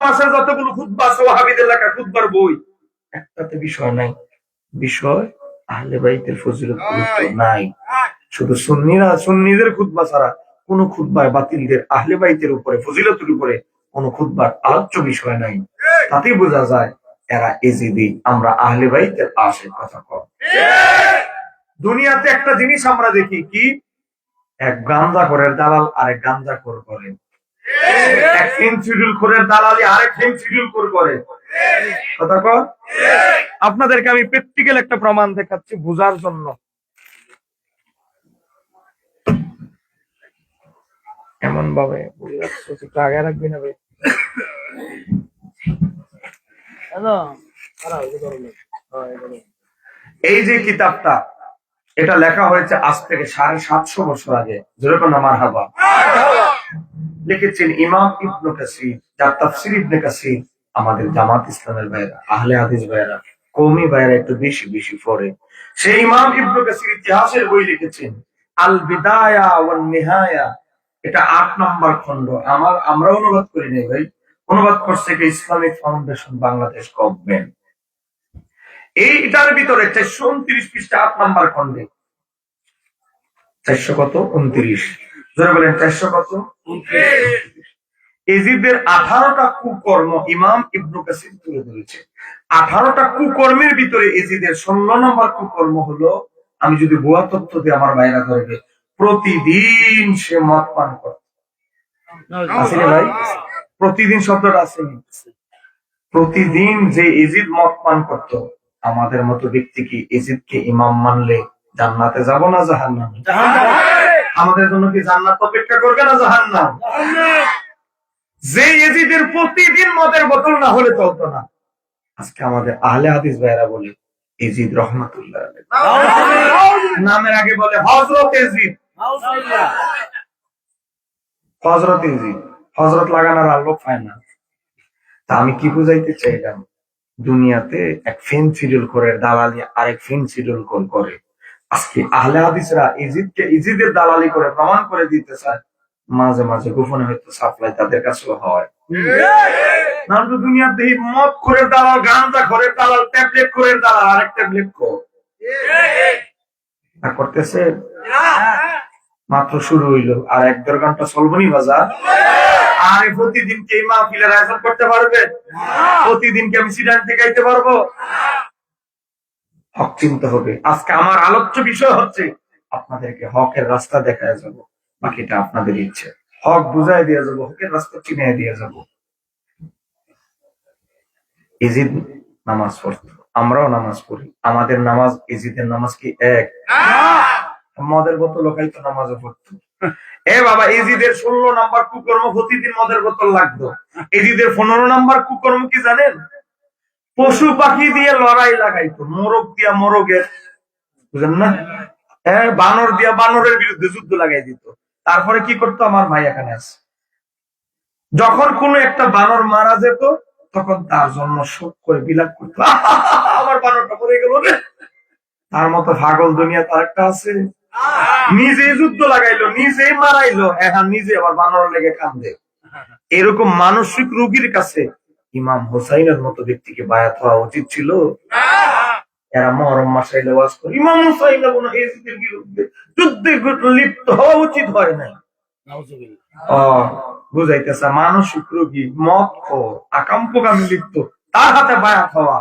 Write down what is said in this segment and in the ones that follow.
মাসের যতগুলো খুতবা আছে ওয়াহাবিদের লেখা খুতবার বই, একটাতে বিষয় নাই, বিষয় আহলে বাইতের ফজিলত গুরুত্ব নাই। শুধু সুন্নিদের খুতবা ছাড়া কোন খুতবায় বাতিলদের আহলে বাইতের উপরে ফজিলতের উপরে কোন খুতবার আলোচ্য বিষয় নাই। তাতেই বোঝা যায় এরা এজিদি, আমরা আহলে বাইতের আশের কথা কম। দুনিয়াতে একটা জিনিস আমরা দেখি কি, এক গাঞ্জা করের দালাল আরেক গাঞ্জা করে, এক ফেন্সিডিল খোরের দালালি আরেক ফেন্সিডিল করে। কথা কর। আপনাদেরকে আমি প্র্যাকটিক্যাল একটা প্রমাণ দেখাচ্ছি বোঝার জন্য। এমন ভাবে আগে রাখবি না ভাই। এই যে কিতাবটা, এটা লেখা হয়েছে আজ থেকে 750 বছর আগে। যেরকম আমার হাবা লিখেছেন ইমাম ইবনে কাসির, যার তাফসীর ইবনে কাসির আমাদের জামাত ইসলামের ভাইরা, আহলে হাদিস ভাইরা, কওমি ভাইরা একটু বেশি বেশি পড়ে। সেই ইমাম ইবনে কাসির ইতিহাসের বই লিখেছেন আল বিদায়া ওয়ান নিহায়া। এটা 8 নম্বর খণ্ড। আমরা অনুবাদ করি নাই ভাই, অনুবাদ করছে কি ইসলামিক ফাউন্ডেশন বাংলাদেশ গভর্নমেন্ট। এইটার ভিতরে 429 পৃষ্ঠা 8 নম্বর খণ্ডে 400 কত 29, যারা বলেন 400 কত 29, এজিদের 18টা কুকর্ম ইমাম ইবনে কাসির তুলে ধরেছে। 18টা কুকর্মের ভিতরে এজিদের 16 নম্বর কুকর্ম হলো, আমি যদি ভুয়া তথ্য দিয়ে আমার ভাইরা ধরবে, প্রতিদিন সে মদ পান করে। আসলে ভাই প্রতিদিন শব্দটা আছে, প্রতিদিন যে এজিদ মদ পান করত, আমাদের মতো ব্যক্তি কি এজিদকে ইমাম মানলে জান্নাতে যাব না জাহান্নামে? আমাদের জন্য কি জান্নাত অপেক্ষা করবে না জাহান্নাম? যে এজিদের প্রতিদিন মদের বোতল না হলে চলতো না, আজকে আমাদের আহলে হাদিস ভাইরা বলে এজিদ রহমাতুল্লাহ আলাইহি, নামের আগে বলে হযরত এজিদ। হযরত এজিদ, হযরত লাগানোর আর লোক পায় না। তা আমি কি বুঝাইতে চাইলাম, দুনিয়াতে এক ফেন্সিডিল করে দালালি আরেক ফেন্সিডিল করে। আজকে আহলে হাদিসরা এজিদকে এজিদের দালালি করে প্রমাণ করে দিতে চায়। মাঝে মাঝে গোপনে হয়তো সাপ্লাই তাদের কাছেও হয়। দুনিয়াতে মদ করে দালাল, গাঁজা করে দালাল, ট্যাবলেট করে দালাল, আরেক ট্যাবলেট করতেছে। মাত্র শুরু হইলো, আর 1-1.5 ঘন্টা চলবনি বাজার। আর প্রতিদিন কি মাহফিলের আয়োজন করতে পারবে? প্রতিদিন কি আমি সিডান ঠেকাইতে পারবো? হক চিনতে হবে। আজকে আমার আলোচ্য বিষয় হচ্ছে আপনাদেরকে হকের রাস্তা দেখায় যাব, বাকিটা আপনাদের ইচ্ছে। হক বুঝাই দিয়ে যাবো, হকের রাস্তা চিনিয়ে দিয়ে যাব। ইজিদ নামাজ পড়তো, আমরাও নামাজ পড়ি। আমাদের নামাজ ইজিদের নামাজ কি এক? মদের বোতল খাইতো, নামাজও পড়তো। এ বাবা, ইজিদের 16 নাম্বার কুকর্ম প্রতিদিন মদের বোতল লাগতো। ইজিদের 15 নাম্বার কুকর্ম কি জানেন? পশু পাখি দিয়ে লড়াই লাগাইতো, মোরগ দিয়া মোরগের, বুঝলেন না? হ্যাঁ, বানর দিয়া বানরের বিরুদ্ধে যুদ্ধ লাগাই দিত। তারপরে কি করতো, আমার ভাই এখানে আছে, যখন কোন একটা বানর মারা যেত তখন তার জন্য শোক করে বিলাপ করতো, আমার বানরটা মরে গেল রে। তার মতো পাগল দুনিয়া তার একটা আছে? নিজেই যুদ্ধ লাগাইলো, নিজেই মারাইলো, এখন নিজে আবার বানর লেগে কান্দে। এরকম মানসিক রোগীর কাছে ইমাম হোসাইনের মতো ব্যক্তিকে বায়াত হওয়া উচিত ছিল? এরা মহরম মাসাইলে ওয়াজ করে ইমাম হোসাইন এজিদের বিরুদ্ধে যুদ্ধে লিপ্ত হওয়া উচিত হয় নাই। বুঝাইতেছে মানসিক রোগী, মদ খোর, আকাম্পগামী লিপ্ত, তার হাতে বায়াত হওয়া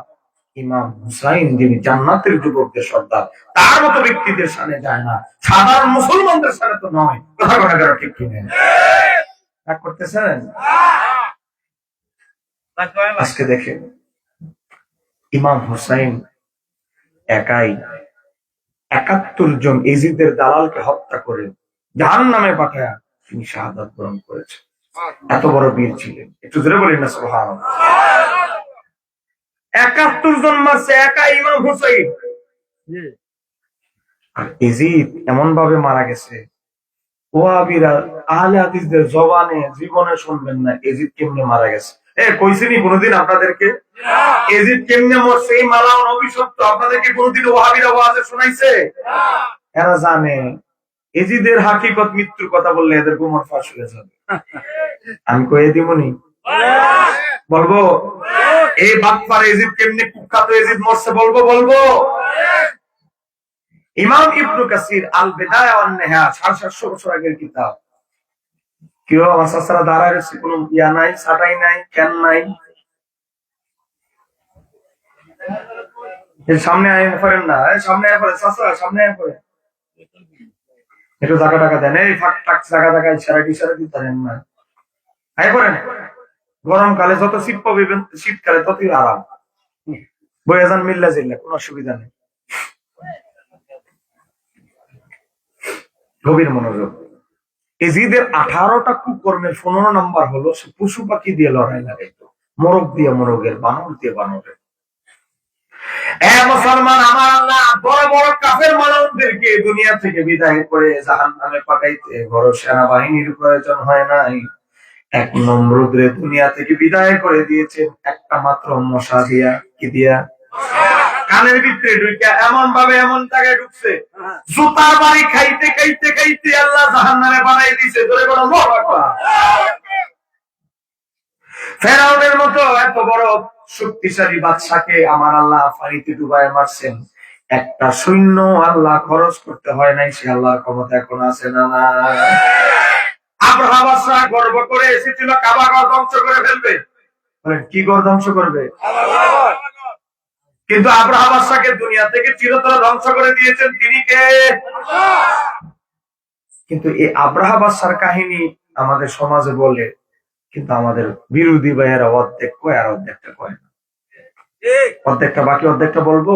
ইমাম হুসাইন, যিনি জান্নাতের যুবকদের সর্দার, তার মতো ব্যক্তিদের সামনে যায় না, সাধারণ মুসলমানদের সামনে তো নয়। কথা কথা ঠিক কিনে করতেছেন। আজকে দেখেন ইমাম হুসাইন একাই 71 জন এজিদের দালালকে হত্যা করে জাহান্নামে পাঠায়া তিনি শাহাদাত বরণ করেছেন। এত বড় বীর ছিলেন, একটু জোরে বলেন না সুবহানাল্লাহ। 71 জন মারছে একা ইমাম হুসাইন। আর এজিদ এমন ভাবে মারা গেছে, ওয়াহাবীরা আহলে হাদিসদের জবানে জীবনে শুনবেন না এজিদ কেমনে মারা গেছে। কইছিনি কোনদিন আপনাদেরকে এজিদ কেমনে মরছে? এই মালাউন অভিশপ্ত আপনাদেরকে কোনদিন ওয়াহাবীরা ওয়াজে শোনাইছে? এরা জানে এজিদের হাকিকত, মৃত্যুর কথা বললে এদের গোমর ফাঁস হয়ে যাবে। আমি কয়ে দিবনি, বলবো? এই বাটপার এজিদ কেমনি কুখ্যাত এজিদ মরছে বলবো? ইমাম ইবনু কাসির আল বিদায়া ওয়ান নিহায়া 750 বছর আগের কিতাব। কেউ আমার সাসারা দাঁড়ায় রয়েছে, কোনো ইয়া নাই, সাটাই নাই, কেন নাই। সামনে আয় করেন না, সামনে আয় পড়ে সাসা, সামনে আয় পড়ে একটু জায়গা টাকা দেন, এই ফাঁক টাক জায়গা টাকা ইশারা দিতে পারেন না, আয় করেন। গরমকালে যত শীত পাবেন, শীতকালে ততই আরাম। বইয়া যান মিল্লা জিল্লা, কোনো অসুবিধা নেই। গভীর মনোযোগ। এজিদের 18টা কুকর্মের 15 নম্বর হলো সে পশু পাখি দিয়ে লড়াই লাগাইতো, মোরগ দিয়ে মোরগের, বানর দিয়ে বানরের। মুসলমান, আমার আল্লাহ বড় বড় কাফের মানবদেরকে দুনিয়া থেকে বিদায় করে জাহান্নামে পাঠাইতে বড় সেনাবাহিনীর প্রয়োজন হয় নাই। এক নমরুদরে দুনিয়া থেকে বিদায় করে দিয়েছেন একটা মাত্র মশা দিয়া। কি দিয়া? কানের ভিতরে ঢুকে এমন ভাবে এমন জায়গায় ঢুকছে, জুতার বাড়ি খাইতে খাইতে খাইতে আল্লাহ জাহান্নামে বানাই দিয়েছে। ধরে বলো আল্লাহু আকবার। ফেরাউনের মতো এত বড় শক্তিশালী বাদশাকে আমার আল্লাহ পানিতে ডুবায় মারছেন। একটা সৈন্য আল্লাহ খরচ করতে হয় নাই, সে আল্লাহর ক্ষমতা এখন আছে না? না। আব্রাহা বাদশা গর্ব করে এসেছিল কাবা ঘর ধ্বংস করে ফেলবে। বলেন কি ঘর ধ্বংস করবে? কিন্তু আব্রাহা বাদশাকে দুনিয়া থেকে চিরতরে ধ্বংস করে দিয়েছেন তিনি কে? কিন্তু এই আব্রাহা বাদশার কাহিনী আমাদের সমাজে বলে, কিন্তু আমাদের বিরোধী ভাইয়েরা অর্ধেক কয় আর অর্ধেকটা কয় না। অর্ধেকটা বাকি, অর্ধেকটা বলবো।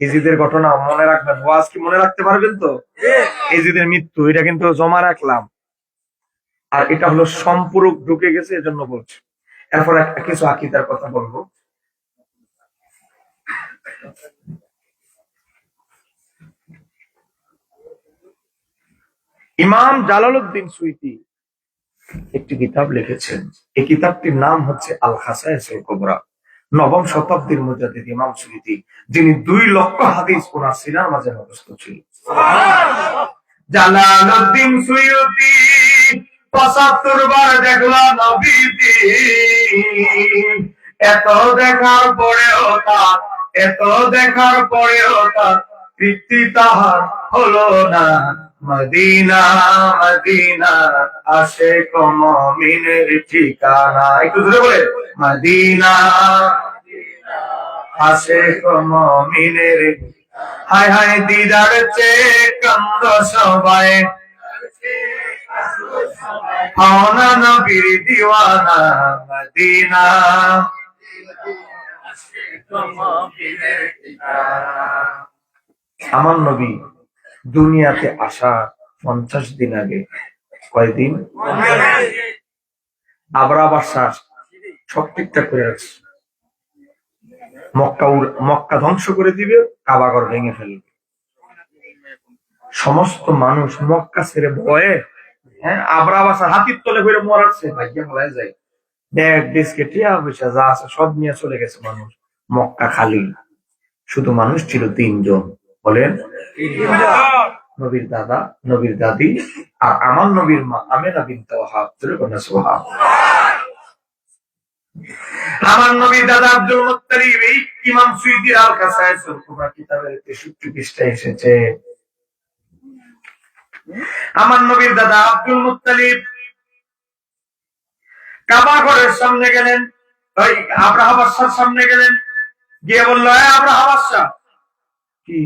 ইজিদের ঘটনা মনে রাখবেন, ওয়াজ কি মনে রাখতে পারবেন তো? ইজিদের মৃত্যু এটা কিন্তু জমা রাখলাম, আর এটা হলো সম্পূরক ঢুকে গেছে, এজন্য বলছি। এরপর কিছু আকীদার কথা বলবো। ইমাম জালালউদ্দিন সুয়ুতী একটি কিতাব লিখেছেন, এই কিতাবটির নাম হচ্ছে আল খাসায়েসুল কুবরা। 9ম শতাব্দীর মুজাদ্দিদ ইমাম সুয়ুতী, যিনি 2 লক্ষ হাদিস ওনার সিনার মাঝে মুখস্থ ছিল। জালালউদ্দিন সুয়ুতী 75 বার দেখলো নবীজি, এত দেখার পরেও তার তৃপ্তি তাহার হলো না। মদিনা মদিনা আশিক মুমিনের ঠিকানা। একটু জোরে বলে, মদিনা আশিক মুমিনের। হায় হায় দিদার চেয়ে কান্দ সবাই, হওনা নবীর দিওয়ানা। মদিনা আমার নবী দুনিয়াতে আসা 50 দিন আগে, কয়দিন? আব্রাহা বাদশা সব ঠিকঠাক করে রাখছে। মক্কা ধ্বংস করে দিবে, কাবা ঘর ভেঙে ফেলবে। সমস্ত মানুষ মক্কা ছেড়ে ভয়ে, আব্রাহা বাদশা হাতির তলে করে মরাচ্ছে, ভাগ্যে ফেলায় যায়। ব্যাগ বিস্কিট টিয়া পয়সা যা আছে সব নিয়ে চলে গেছে মানুষ। মক্কা খালি, শুধু মানুষ ছিল 3 জন। বলেন, নবীর দাদা, নবীর দাদি, আর আমার নবীর মা আমেনা বিনতে ওয়াহাব। সুবহানাল্লাহ। আমার নবীর দাদা আব্দুল মুত্তালিব, এই ইমাম সুয়ুতী আল খাসায়েসুল কুবরা কিতাবের 63 পৃষ্ঠায় এসেছে। আমার নবীর দাদা আব্দুল মুত্তালিব কাবা ঘরের সামনে গেলেন, ওই আব্রাহা বাদশার সামনে গেলেন, গিয়ে বললো, আব্রাহা বাদশা, কি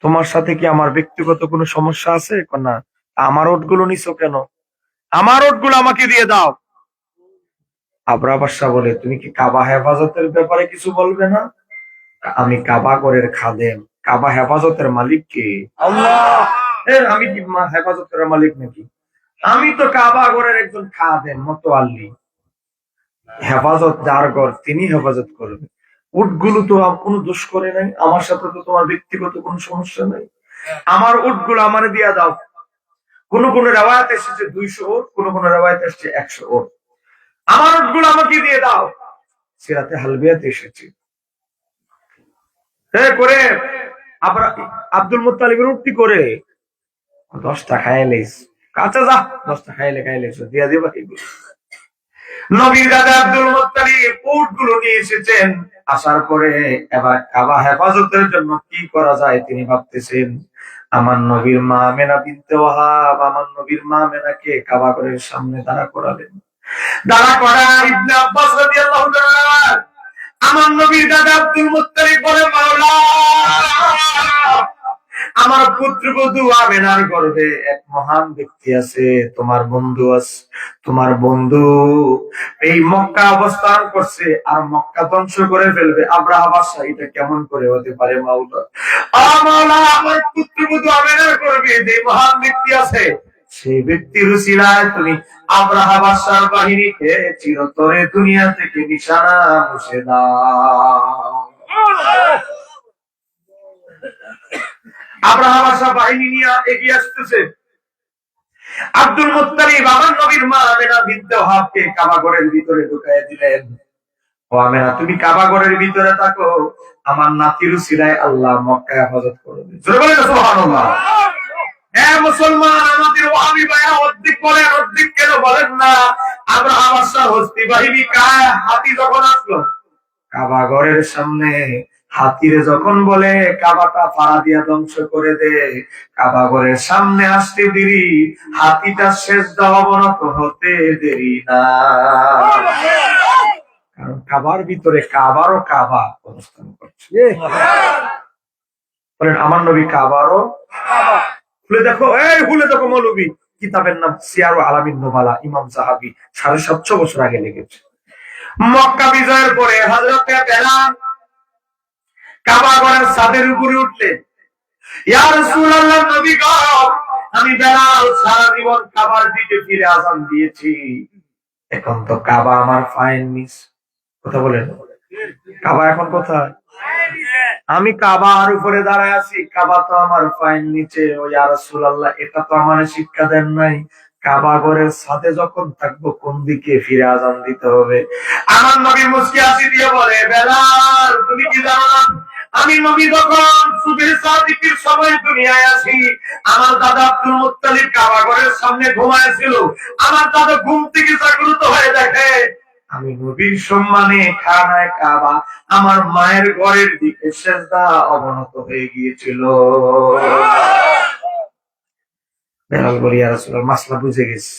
তোমার সাথে কি আমার ব্যক্তিগত কোনো সমস্যা আছে? না। আমার ওটগুলো নিছো কেন? আমার ওটগুলো আমাকে দিয়ে দাও। আব্রাহা বাদশা বলে, তুমি কি কাবা হেফাজতের ব্যাপারে কিছু বলবে না? আমি কাবা ঘরের খাদেম, কাবা হেফাজতের মালিক কে? আল্লাহ। আমি কি হেফাজতের মালিক নাকি? আমি তো কাবা ঘরের একজন খাদেম, মুতাওয়াল্লি। হেফাজত যার ঘর তিনি হেফাজত করবে। উটগুলো তো কোনো দোষ করে নাই, আমার সাথে তো তোমার ব্যক্তিগত কোনো সমস্যা নাই। আমার উটগুলো আমারে দিয়া দাও। কোন কোন রিওয়ায়াতে এসেছে 200 উট, কোন কোন রিওয়ায়াতে এসেছে 100 উট। আমার উটগুলো আমাকে দিয়ে দাও। সিরাতে হালবিয়াতে এসেছে। করে আব্দুল মুত্তালিবের উটটি করে 10টা খাইলেস, কাঁচা যা 10টা খাইলে দিয়া দিবা এগুলো। নবীর দাদা আব্দুল মুত্তালিব উটগুলো নিয়ে এসেছেন। আসার পরে এবার কাবা হেফাজতের জন্য কি করা যায় তিনি ভাবতেছেন। আমার নবীর মা আমেনা বিনতে ওয়াহাব আমার নবীর মা আমেনাকে কাবা ঘরের সামনে দাঁড়া করালেন। দাঁড়া করা ইবনে আব্বাস রাদিয়াল্লাহু তাআলা আমার নবীর দাদা আব্দুল মুত্তালিব বলে, মাওলা আমার পুত্রবধূ আমেনার গর্ভে এক মহান ব্যক্তি আছে, তোমার বন্ধু আছে। তোমার বন্ধু এই মক্কা অবস্থান করছে আর মক্কা ধ্বংস করে ফেলবে আব্রাহা বাদশা, এটা কেমন করে হতে পারে মাওলা? মাওলা আমার পুত্রবধূ আমেনার গর্ভে যে মহান ব্যক্তি আছে সেই ব্যক্তির উসিলায় তুমি আব্রাহা বাদশার বাহিনীকে চিরতরে দুনিয়া থেকে নিশানা মুছে দাও। আব্রাহা বাদশা বাহিনী নিয়ে এগিয়ে আসতেছে। আব্দুল মুত্তালিব আমার নবীর মা আমেনা বিনতে ওয়াহাবকে কাবা ঘরের ভিতরে ঢুকাইয়া দিলেন। ও আমেনা তুমি কাবা ঘরের ভিতরে থাকো, আমার নাতির উসিলায় আল্লাহ মক্কা হেফাজত করবে। জোরে বলেন সুবহানাল্লাহ। মুসলমান আমাদের ওয়াহাবী ভাইরা অর্ধেক বলেন অর্ধেক কেন বলেন না? আব্রাহা বাদশার হস্তি বাহিনী কায় হাতি যখন আসলো কাবা ঘরের সামনে, হাতিরে যখন বলে কাবাটা পাড়া দিয়া ধ্বংস করে দে, কাবা ঘরের সামনে আসতে দেরি, হাতিটা সেজদা অবনত হতে দেরি না। কারণ কাবার ভিতরে কাবারও কাবা অবস্থান করছে। বলেন আমার নবী কাবারও খুলে দেখো, খুলে দেখো মৌলবী, কিতাবের নাম সিয়ারু আলামিন নুবালা, ইমাম যাহাবী 750 বছর আগে লিখেছে। মক্কা বিজয়ের পরে হযরতে বেলাল কাবা ঘরের ছাদের উপরে উঠলেন। ইয়া রাসূলুল্লাহ নবী গো, আমি বেলাল সারা জীবন কাবার দিকে ফিরে আযান দিয়েছি, এখন তো কাবা আমার ফাইন মিস। কথা বলেন, কাবা এখন কোথায়? আমি কাবার উপরে দাঁড়ায় আছি, কাবা তো আমার ফাইন নিচে। ও ইয়া রাসূলুল্লাহ, এটা তো আমার শিক্ষা দেন নাই, কাবা ঘরের সাথে যখন থাকবো কোন দিকে ফিরে আযান দিতে হবে। আমার নবী মুস্কি হাসি দিয়ে বলে, বেলাল তুমি কি জানো না, আমি নবী যখন সুবহে সাদিকের সময় দুনিয়ায় আসি, আমার দাদা আব্দুল মুত্তালিব কাবা ঘরের সামনে ঘুমায়েছিল। আমার দাদা ঘুম থেকে জাগ্রত হয়ে দেখে আমি নবীর সম্মানে খানায় কাবা আমার মায়ের ঘরের দিকে সেজদা অবনত হয়ে গিয়েছিল। বেলাল বলি, ইয়া রাসূলুল্লাহ মাসলা বুঝে গেছি,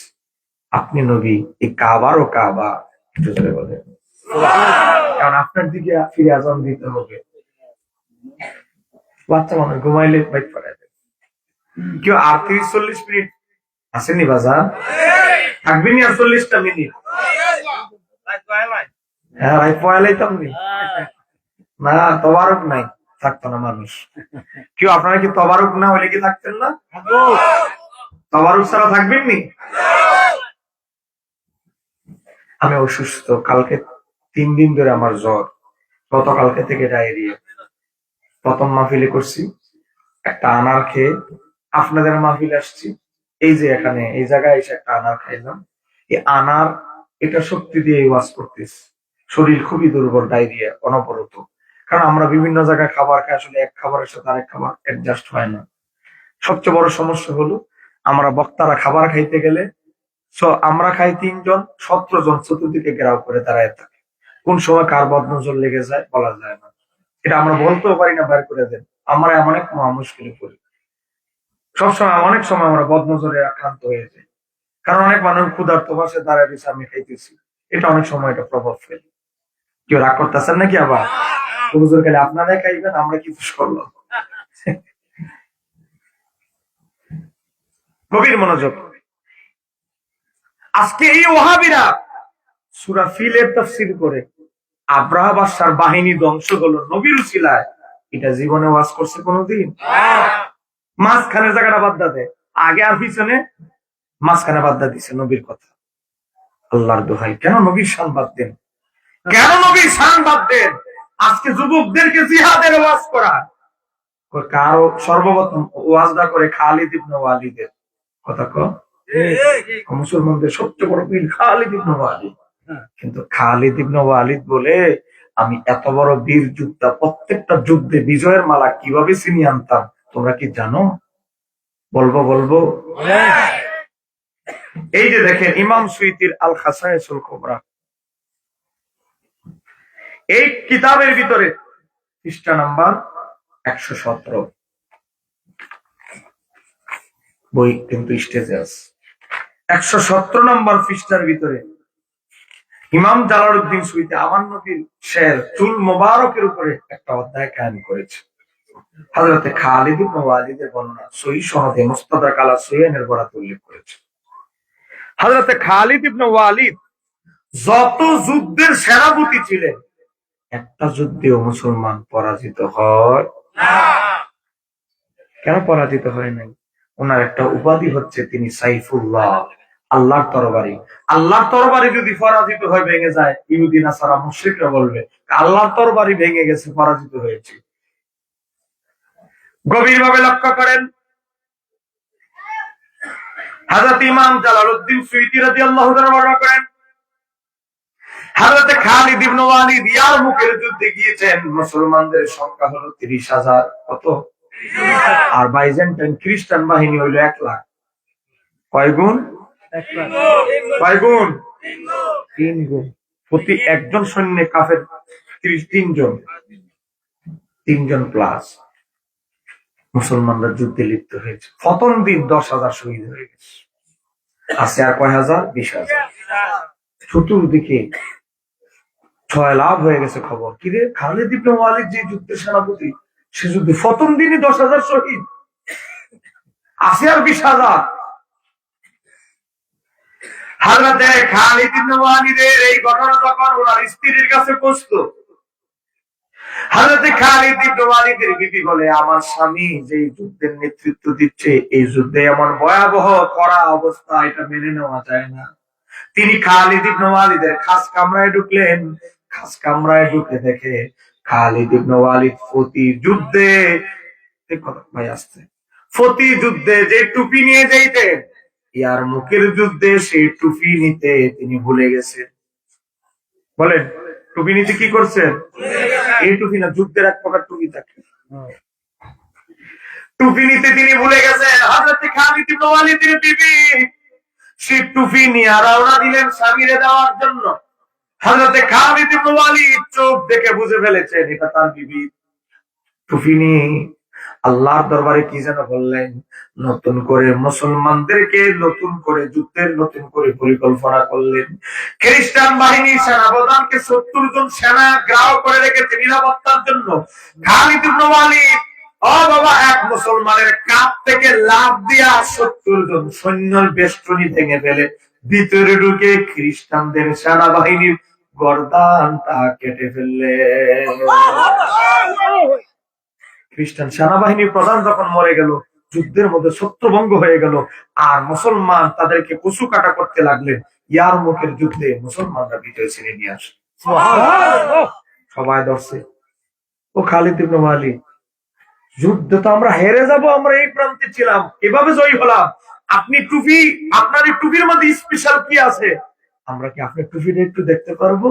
আপনি নবী, এই কাবারও কাবা। একটু জোরে বলেন, কারণ আপনার দিকে ফিরে আযান দিতে হবে। বাচ্চা মানুষ ঘুমাইলে বাইক পড়ায় কেউ 38-40 মিনিট আসেনি বাজার, থাকবেনি আর 40টা মিনিট। হ্যাঁ ভাই পয়লাইতাম না, তবারক নাই, থাকতো না মানুষ। কেউ আপনারা কি তবারক না হলে কি থাকতেন না? তবারক ছাড়া থাকবেন নি? আমি অসুস্থ, কালকে 3 দিন ধরে আমার জ্বর, গতকালকে থেকে ডায়রিয়া। প্রথম মাহফিলে করছি, একটা আনার খেয়ে আপনাদের মাহফিলে আসছি, এই যে এখানে এই জায়গায় এসে একটা আনার খাইলাম। এই আনার এটা শক্তি দিয়ে ওয়াজ করতেছি, শরীর খুবই দুর্বল, ডায়রিয়া অনবরত। কারণ আমরা বিভিন্ন জায়গায় খাবার খাই, আসলে এক খাবারের সাথে আরেক খাবার অ্যাডজাস্ট হয় না। সবচেয়ে বড় সমস্যা হলো আমরা বক্তারা খাবার খাইতে গেলে আমরা খাই 3 জন, 17 জন চতুর্দিকে ঘেরাও করে দাঁড়ায় থাকে। কোন সময় কার বদনজর লেগে যায় বলা যায় না, এটা আমরা বলতেও পারি না, বের করে দেন। আমরা এমন এক মহা মুশকিলে পড়ি, সবসময় অনেক সময় আমরা বদনজরে আক্রান্ত হয়ে যাই। কারণ অনেক মানুষ ক্ষুধার্ত পাশে দাঁড়ায় দিচ্ছে, আমি খাইতেছি, এটা অনেক সময় এটা প্রভাব ফেলে। কেউ রাগ করতেছেন নাকি? আবার হুজুর গেলে আপনারাই খাইবেন, আমরা কি দোষ করলাম? গভীর মনোযোগ। আজকে এই ওয়াহাবীরা সূরা ফিলের তাফসীর করে আব্রাহা বাদশার বাহিনী ধ্বংস হলো নবীর উসিলায়, এটা জীবনে ওয়াজ করছে কোনদিন? মাঝখানে জায়গাটা বাদ দে, আগে আর পিছনে মাঝখানে বাদ দিছে নবীর কথা। আল্লাহর দোহাই, কেন নবীর শান বাদ দেন? কেন নবীর শান বাদ দেন? আজকে যুবকদেরকে জিহাদের ওয়াজ করা, কারো সর্বপ্রথম ওয়াজটা করে খালিদ ইবনে ওয়ালিদের কথা। মুসলমানদের সবচেয়ে বড় বীর খালিদ ইবনে ওয়ালিদ, কিন্তু খালিদ ইবনে ওয়ালিদ বলে আমি এত বড় বীর যোদ্ধা, প্রত্যেকটা যুদ্ধে বিজয়ের মালা কিভাবে ছিনিয়ে আনতাম তোমরা কি জানো? বলবো। এই যে দেখেন ইমাম সুয়ুতির আল খাসায়েসুল কুবরা এই কিতাবের ভিতরে পৃষ্ঠা নাম্বার 117, বই কিন্তু স্টেজে আছে। 117 নম্বর পৃষ্ঠার ভিতরে ইমাম জালালউদ্দিন সুয়ুতী আমার নবীর শের চুল মোবারকের উপরে একটা অধ্যায় কায়েম করেছে। হযরত খালিদ ইবনে ওয়ালিদের বর্ণনা সহিহ সনদে মুস্তাদরাক আলা সুয়াইনের বরাত উল্লেখ করেছে। হযরত খালিদ ইবনে ওয়ালিদ যত যুদ্ধের সেনাপতি ছিলেন, একটা যুদ্ধেও মুসলমান পরাজিত হয় না। কেন পরাজিত হয় নাই? ওনার একটা উপাধি হচ্ছে তিনি সাইফুল্লাহ, আল্লাহর তরবারি। আল্লাহর তরবারি যদি পরাজিত হয়, ভেঙে যায়, ইহুদি নাসারা মুশরিকরা বলবে আল্লাহর তরবারি ভেঙে গেছে, পরাজিত হয়েছে। গভীরভাবে লক্ষ্য করেন, হযরত ইমাম জালালউদ্দিন সুয়ুতী রাদিয়াল্লাহু তাআলা বর্ণনা করেন, হযরত খালিদ ইবনে ওয়ালিদ ইয়ারমুকের যুদ্ধে গিয়েছেন। মুসলমানদের সংখ্যা হলো 30,000। কত? আর বাইজেন্টাইন খ্রিস্টান বাহিনী হইল 1 লাখ। কয় গুণ? 1 লাখ। কয় গুণ? 3 গুণ। প্রতি একজন সৈন্য কাফের 3 জন, 3 জন প্লাস। মুসলমানরা যুদ্ধে লিপ্ত হয়েছে। প্রথম দিন 10,000 শহীদ হয়ে গেছে। আছে আর কয় হাজার? 20,000। চতুর্দিকে ছয় লাভ হয়ে গেছে খবর। কিরে, খালিদ ইবনে ওয়ালিদ যে যুদ্ধের সেনাপতি, সে যুদ্ধে প্রথম দিনই 10,000 শহীদ, আছে আর 20,000। হযরত খালিদ ইবনে ওয়ালিদের এই ঘটনা যখন ওনার স্ত্রীর কাছে পৌঁছতো, হযরত খালিদ ইবনে ওয়ালিদের বিবি বলে, আমার স্বামী যে যুদ্ধের নেতৃত্ব দিচ্ছে, এই যুদ্ধে এমন ভয়াবহ কড়া অবস্থা, এটা মেনে নেওয়া যায় না। তিনি খালিদ ইবনে ওয়ালিদের খাস কামরায় ঢুকলেন। খাস কামরায় ঢুকে দেখে খালিদ ইবনে ওয়ালিদ প্রতি যুদ্ধে, ভাই আসছে, প্রতি যুদ্ধে যে টুপি নিয়ে যাইতেন, ইয়ারমুকের যুদ্ধে সেই টুপি নিতে তিনি ভুলে গেছেন। বলেন, টুপি নিতে কি করছেন? এই টুপি না, যুদ্ধের এক প্রকার টুপি থাকে, টুপি নিতে তিনি ভুলে গেছেন। হযরত খালিদ ইবনে ওয়ালিদের বিবি সে টুপি নিয়ে রওনা দিলেন স্বামীরে দেওয়ার জন্য। হযরত খালিদ ইবনে ওয়ালিদ চোখ দেখে বুঝে ফেলেছেন এটা তার বিবি। টুপি নিয়ে আল্লাহর দরবারে কি যেন বললেন, নতুন করে মুসলমানদেরকে নতুন করে যুদ্ধের নতুন করে পরিকল্পনা করলেন। খ্রিস্টান বাহিনীর সেনাপ্রধানকে 70 জন সেনা গ্রাহ করে রেখেছে নিরাপত্তার জন্য। খালিদ ইবনে ওয়ালিদ, ও বাবা, এক মুসলমানের কাপ থেকে লাফ দিয়া 70 জন সৈন্যের বেষ্টনী ভেঙে ফেলে ভিতরে ঢুকে খ্রিস্টানদের সেনাবাহিনীর গর্দানটা কেটে ফেললে। খ্রিস্টান সেনাবাহিনীর প্রধান যখন মরে গেল, যুদ্ধের মধ্যে ছত্রভঙ্গ হয়ে গেল, আর মুসলমান তাদেরকে কচু কাটা করতে লাগলেন। ইয়ারমুকের যুদ্ধে মুসলমানরা বিজয় ছিনিয়ে নিয়ে আসে। সবাই ধরছে, ও খালিদ ইবনে ওয়ালিদ, যুদ্ধ তো আমরা হেরে যাব, আমরা এই প্রান্তে ছিলাম, এভাবে জয়ী হলাম, আপনি টুপি, আপনার এই টুপির মধ্যে স্পেশাল কি আছে, আমরা কি আপনার টুপিটা একটু দেখতে পারবো?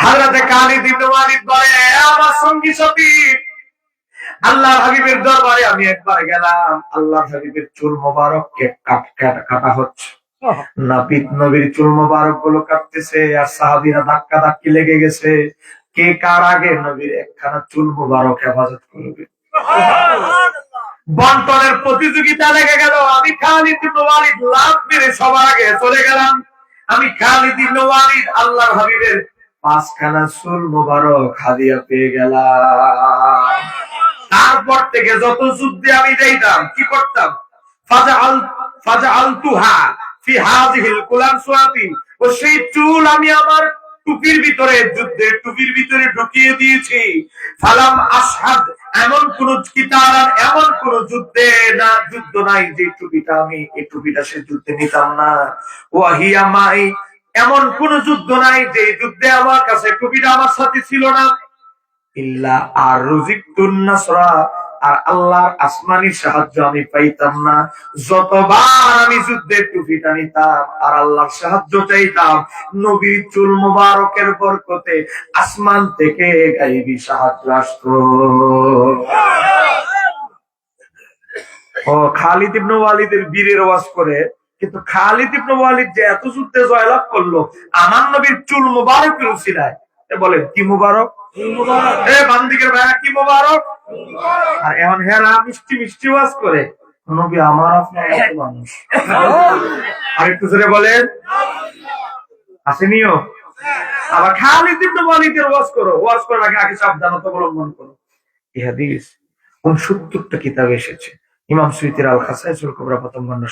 হযরত খালিদ ইবনে ওয়ালিদ বলে, আমার সঙ্গী সাথী, আল্লাহর হাবিবের দরবারে আমি একবার গেলাম, আল্লাহর হাবিবের চুল মোবারককে কাটা হচ্ছে, নাপিত নবীর চুল মোবারক গুলো কাটতেছে, আর সাহাবীরা ধাক্কা ধাক্কি লেগে গেছে, কে কার আগে নবীর একখানা চুল মোবারক হেফাজত করবে। বন্টনের প্রতিযোগিতা লেগে গেল। আমি খালিদ ইবনে ওয়ালিদ লাফ মেরে সবার আগে চলে গেলাম। আমি খালিদ ইবনে ওয়ালিদ আল্লাহর হাবিবের 5খানা চুল মোবারক হাদিয়া পেয়ে গেলাম। তারপর থেকে যত যুদ্ধে আমি যাইতাম, কি করতাম, ফাজআলতুহা ফি হাযিহিল কুলানসুয়াতি, ও সেই চুল আমি আমার টুপির ভিতরে, যুদ্ধের টুপির ভিতরে ঢুকিয়ে দিয়েছি। ফালাম আশহাদ, এমন কোন কিতাল, এমন কোন যুদ্ধে না, যুদ্ধ নাই যে টুপিটা আমি, এই টুপিটা সে যুদ্ধে নিতাম না। ওয়াহিয়া মাই, এমন কোন যুদ্ধ নাই যে যুদ্ধে আমার কাছে টুপিটা আমার সাথে ছিল না। ইল্লা আর রুজিকতুন নাসরা, আর আল্লাহর আসমানি সাহায্য আমি পাইতাম না। যতবার আমি যুদ্ধের টুপিটা নিতাম আর আল্লাহর সাহায্য চাইতাম, নবীর চুল মোবারকের বরকতে আসমান থেকে গায়েবী সাহায্য আসতো। ও খালিদ ইবনে ওয়ালিদের বীরের ওয়াজ করে কিন্তু খালিদ ইবনে ওয়ালিদ যে এত যুদ্ধে জয়লাভ করলো আমার নবীর চুল মুবারকের উসিলায়, বলেন কি মুবারক? বান্দিকের ভাইয়া কি মুবারক? আর এমন হেরা মিষ্টি মিষ্টি ওয়াজ করে নবী আমার আপনার মতো মানুষ। আর একটু জোরে বলেন আসেনিও। আবার খালিদ ইবনে ওয়ালিদের ওয়াজ করো, ওয়াজ করার আগে আগে সাবধানতা অবলম্বন করো। এই হাদিস ৬৯টা কিতাবে এসেছে। ইমাম সুয়ুতির আল খাসাইসুল কুবরা প্রথম খণ্ড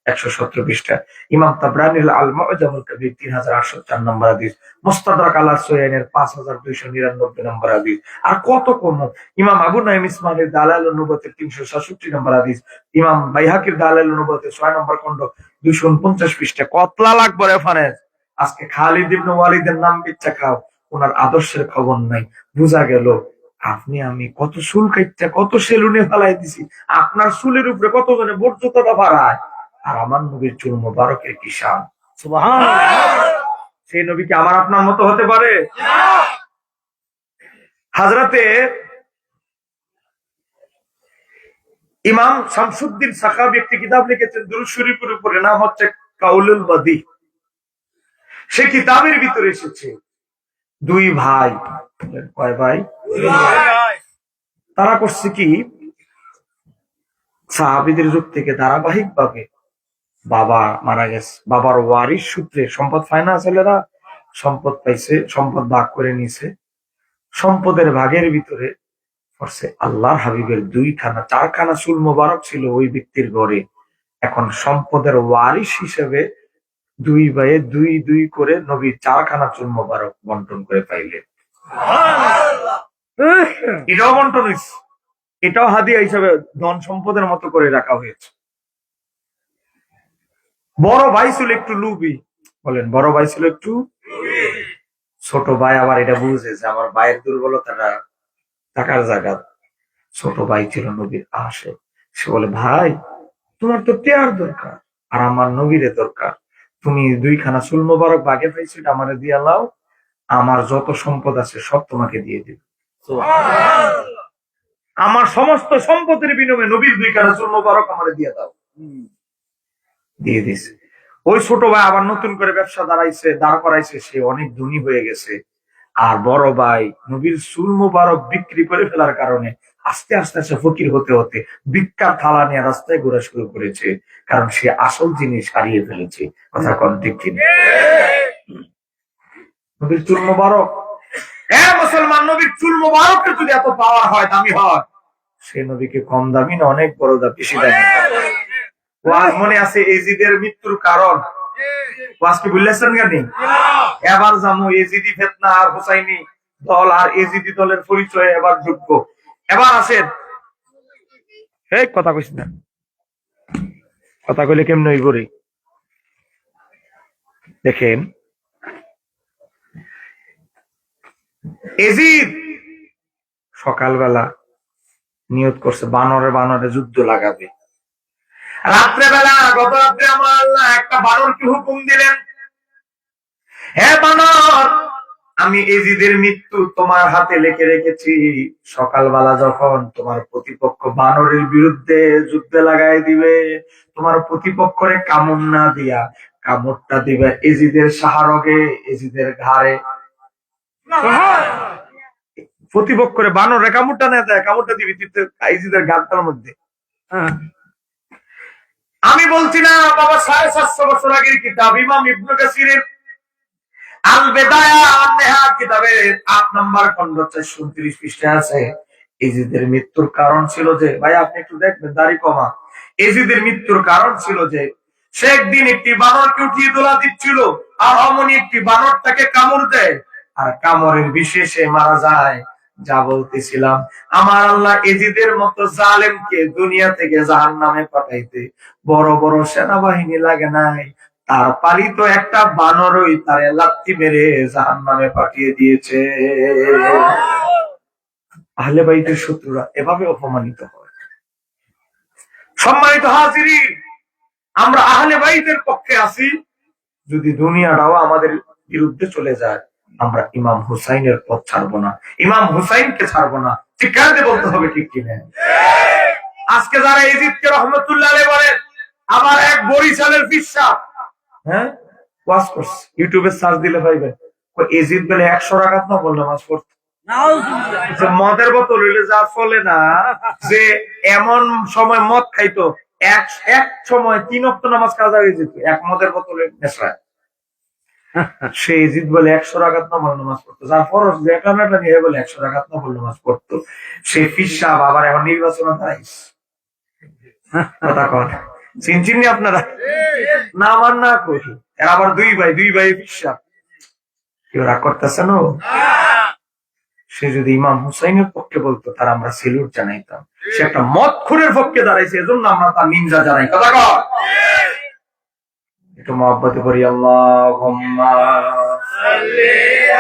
১১৭ পৃষ্ঠা, ইমাম তাবরানীর আল মুআজামুল কবির ৩৮০৪ নম্বর হাদিস, মুস্তাদরাক আলা সুয়াইনের ৫২৯৯ নম্বর হাদিস। আর কত কম, ইমাম আবু নাঈম ইসমাইলের দালাইলুন নুবুওয়াতের ৩৬৭ নম্বর হাদিস, ইমাম বাইহাকির দালাইলুন নুবুওয়াতের ৬ নম্বর খণ্ড ২৪৯ পৃষ্ঠা। কতলা লাগবে রেফারেন্স। আজকে খালিদ ইবনে ওয়ালিদের নাম বিচ্ছা খাও, ওনার আদর্শের খবর নাই। বুঝা গেল আপনি আমি কত চুল কাটতে কত সেলুনে ফেলাই দিছি, আপনার চুলের উপরে কতজনে বর্জ্যতা বাড়ায়, আর আমার নবীর চুল মোবারকের কি শান। সুবহানাল্লাহ। সেই নবী কি আমার আপনার মতো হতে পারে? হযরতে ইমাম শামসুদ্দিন সাখাবী একটি কিতাব লিখেছেন দুরূদ শরীফের উপরে, নাম হচ্ছে কাউলুল বাদী। সেই কিতাবের ভিতরে এসেছে দুই ভাই। কয় ভাই? তারা করছে কি, সাহাবীদের যুগ থেকে ধারাবাহিক ভাবে বাবা মারা গেছে, বাবার ওয়ারিশ সূত্রে সম্পদ পায় না, ছেলেরা সম্পদ পাইছে, সম্পদ ভাগ করে নিছে। সম্পদের ভাগের ভিতরে করছে আল্লাহর হাবিবের 4খানা চুল মোবারক ছিল ওই ব্যক্তির ঘরে। এখন সম্পদের ওয়ারিশ হিসেবে দুই ভাইয়ে দুই দুই করে নবী 4খানা চুল মোবারক বন্টন করে পাইলেন। এটাও বন্টন হয়েছে, এটাও হাদিয়া হিসাবে ধন সম্পদের মতো করে রাখা হয়েছে। বড় ভাই ছিল একটু লুবি, বলেন বড় ভাই ছিল একটু, ছোট ভাই আবার এটা বুঝে যে আমার ভাইয়ের দুর্বলতাটা টাকার জায়গা। ছোট ভাই ছিল নবীর আশে, সে বলে ভাই তোমার তো টেয়ার দরকার আর আমার নবীরে দরকার, তুমি 2খানা চুল মোবারক ভাগে পাইছো, এটা আমারে দিয়া লাও, আমার যত সম্পদ আছে সব তোমাকে দিয়ে দিব। আমার সমস্ত সম্পদের বিনিময়ে নবীর 2খানা চুল মোবারক আমারে দিয়ে দাও। দিয়ে দিছে। ওই ছোট ভাই আবার নতুন করে ব্যবসা দাঁড় করাইছে, সে অনেক ধনী হয়ে গেছে। আর বড় ভাই নবীর চুল মোবারক বিক্রি করে ফেলার কারণে আস্তে আস্তে আস্তে ফকির হতে হতে ভিক্ষার থালা নিয়ে রাস্তায় ঘোরা শুরু করেছে, কারণ সে আসল জিনিস হারিয়ে ফেলেছে। কথা কন ঠিক কিনা? নবীর চুল মোবারক, মুসলমান, নবীর চুল মোবারকের যদি এত পাওয়ার হয়, দামি হয়, সে নবীকে কম দামি না, অনেক বড় বেশি দামি। মনে আছে এজিদের মৃত্যুর কারণ, আজকে বললেছেন কেন? এবার জামু এজিদি ফিতনা আর হুসাইনি দল আর এজিদি দলের পরিচয় এবার যোগ্য। এবার আসেন, এই কথা কইস না, কথা কইলে কেমন হইব রে? দেখেন এজিদ সকালবেলা নিয়ত করছে বানরে যুদ্ধ লাগাবে। রাত্রেবেলা গত রাত্রে আমার আল্লাহ একটা বানরকে হুকুম দিলেন, হে বানর, আমি এজিদের মৃত্যু তোমার হাতে লিখে রেখেছি। সকালবেলা যখন তোমার প্রতিপক্ষ বানরের বিরুদ্ধে যুদ্ধে লাগাই দিবে, তোমার প্রতিপক্ষরে কামড় না দিয়া কামড়টা দিবে এজিদের শাহরগে, এজিদের ঘাড়ে। প্রতিপক্ষরে বানরে কামড়টা না দেয়, কামড়টা দিবি এজিদের ঘাড়টার মধ্যে। আমি বলছি না বাবা, 750 বছর আগের কিতাব, ইমাম ইবনে কাসিরের আল বেদায়া ওয়ান নেহা কিতাবের 8 নম্বর খণ্ড 429 পৃষ্ঠায় আছে, এজিদের মৃত্যুর কারণ ছিল যে, ভাই আপনি একটু দেখবেন দাড়ি কমা, এজিদের মৃত্যুর কারণ ছিল যে সে একদিন একটি বানরকে উঠিয়ে দোলা দিচ্ছিল, আর অমনি একটি বানর তাকে কামড় দেয়, আর কামড়ের বিশেষে মারা যায়। যা বলতেছিলাম, আমার আল্লাহ এজিদের মতো জালেমকে দুনিয়া থেকে জাহান্নামে পাঠাইতে বড় বড় সেনাবাহিনী লাগে নাই, তার পালিত একটা বানরই তার লাত্তি মেরে জাহান্নামে পাঠিয়ে দিয়েছে। আহলে বাইতের শত্রুরা এভাবে অপমানিত হয়। সম্মানিত হাজিরিন, আমরা আহলে বাইতের পক্ষে আছি, যদি দুনিয়াটাও আমাদের বিরুদ্ধে চলে যায়, আমরা ইমাম হুসাইনের পথ ছাড়বো না, ইমাম হুসাইনকে ছাড়বো না। ঠিক কাজে বলতে হবে, ঠিক কিনা? আজকে যারা এজিদকে রহমতুল্লাহ আলাইহি বলেন, আবার এক বরিশালের ফিসা, হ্যাঁ, ওয়াজ করছে, ইউটিউবে সার্চ দিলে পাইবেন। এজিদ বলে 100 রাকাত নফল নামাজ পড়তো। মদের বোতল হইলে যা ফলে না, যে এমন সময় মদ খাইতো, এক এক সময় 3 ওয়াক্ত নামাজ কাজা হয়ে যেত এক মদের বোতলের নেশায়। সে এজিদ বলে 100 রাকাত নফল নামাজ পড়তো, যার ফরজ দেখানাটা নিয়ে বলে 100 রাকাত নফল নামাজ পড়তো। সে ফিসা আবার এখন নির্বাচনে দাঁড়াইছে। কথা কন চিনচিনি আপনারা? না আমার না করি, এর আবার দুই ভাই ফিসা, কেউ রাগ করতেছেন? সে যদি ইমাম হুসাইনের পক্ষে বলতো, তার আমরা সেলুট জানাইতাম। সে একটা মদখোরের পক্ষে দাঁড়াইছে, এজন্য আমরা তার নিন্দা জানাই। কথা কর একটু মহব্বতে করি, আল্লাহুম্মা সাল্লি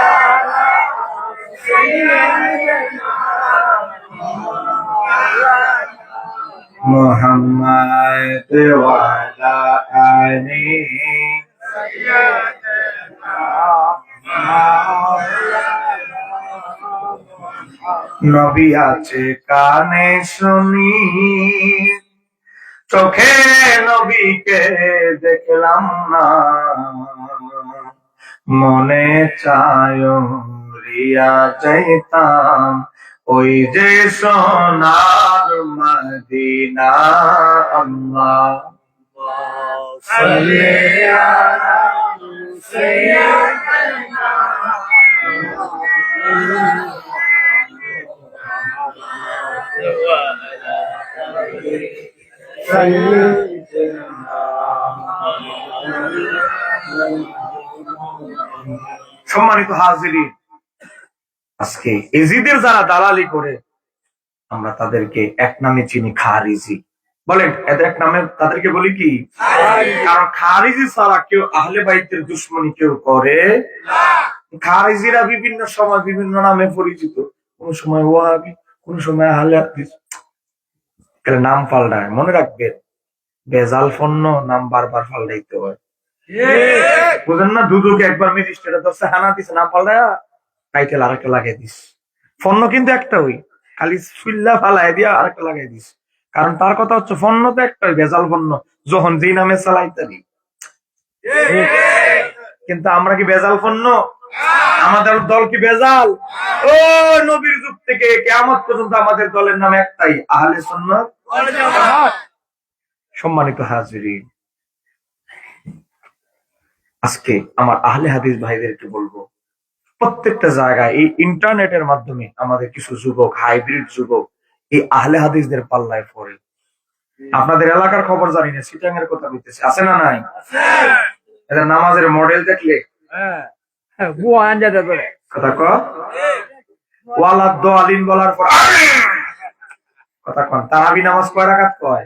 আলা সাইয়্যিদিনা মুহাম্মাদ ওয়া আলা আলি সাইয়্যিদিনা নবী আছে কানে শুনি, চোখে নবীকে দেখলাম না, মনে চায় রিয়া যাইতাম ওই যে সোনার মদিনা। আল্লাহুম্মা সাল্লি আলা সাইয়্যিদিনা সম্মানিত হাজিরিন, আজকে এজিদের যারা দালালি করে, আমরা তাদেরকে এক নামে চিনি, খারিজি। বলেন এদের এক নামে তাদেরকে বলি কি? কারণ খারিজি ছাড়া কেউ আহলে বাইতের দুশমনী কেউ করে না। খারিজিরা বিভিন্ন সময় বিভিন্ন নামে পরিচিত, কোন সময় ওয়াহাবি, কোন সময় আহলে হাদিস, নাম পাল্টায়। মনে রাখবেন, বেজাল পণ্য নাম বারবার পাল্টাইতে হয়, বুঝেন না? দুধুকে একবার ম্যাজিস্ট্রেট ধরছে, হানা দিছে, নাম পাল্টায় টাইটেল আরেকটা লাগাই দিস। পণ্য কিন্তু একটা, ওই খালি সুল্লা ফালাই দিয়া আরেকটা লাগাই দিস। কারণ তার কথা হচ্ছে পণ্য তো একটাই, বেজাল পণ্য, যখন যেই নামে চালাইতারি। কিন্তু আমরা কি বেজাল পণ্য? আমাদের দল কি বেজাল? ও নবীর যুগ থেকে কিয়ামত পর্যন্ত আমাদের দলের নাম একটাই, আহলে সুন্নাত ওয়াল জামাত। সম্মানিত হাজিরিন, আজকে আমার আহলে হাদিস ভাইদেরকে বলবো, প্রত্যেকটা জায়গায় এই ইন্টারনেটের মাধ্যমে আমাদের কিছু যুবক, হাইব্রিড যুবক, এই আহলে হাদিসদের পাল্লায় পড়ে। আপনাদের এলাকার খবর জানি না, সিটাং এর কথা বলতেছে, আছে না নাই? এদের নামাজের মডেল দেখলে কথা ক ওয়ালাদ দোয়ালিন বলার পর কথা কন, তারাবি নামাজ কয় রাকাত কয়?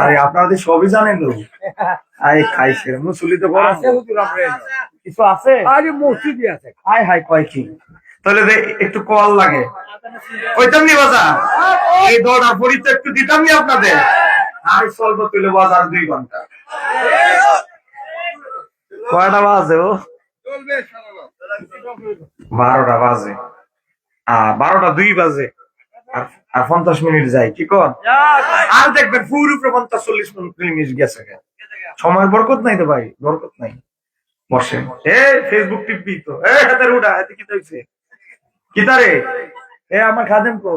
আরে আপনারা তো সবই জানেন। লোক আই খাইছে মুসল্লি তো বড় কিছু আছে, আরে মসজিদই আছে। হাই হাই কয় কি? তাহলে একটু কল লাগে ওইটাম নি বাজার, এই দৌড়া পরিচয় একটু দিতাম নি আপনাদের। আর চলবো তুলে বাজার 2 ঘন্টা। কয়টা বাজে? ও 12টা বাজে, 12টা 2 বাজে, আর 50 মিনিট যায়। কি কর? আর দেখবেন পুরো 50-40 মিনিট গেছে। সময়ের বরকত নাই তো ভাই, বরকত নাই। বসেন, ফেসবুক টিপি তো, হাতের উঠা হাতে কি হইছে? কি তারে আমার খাদেম কো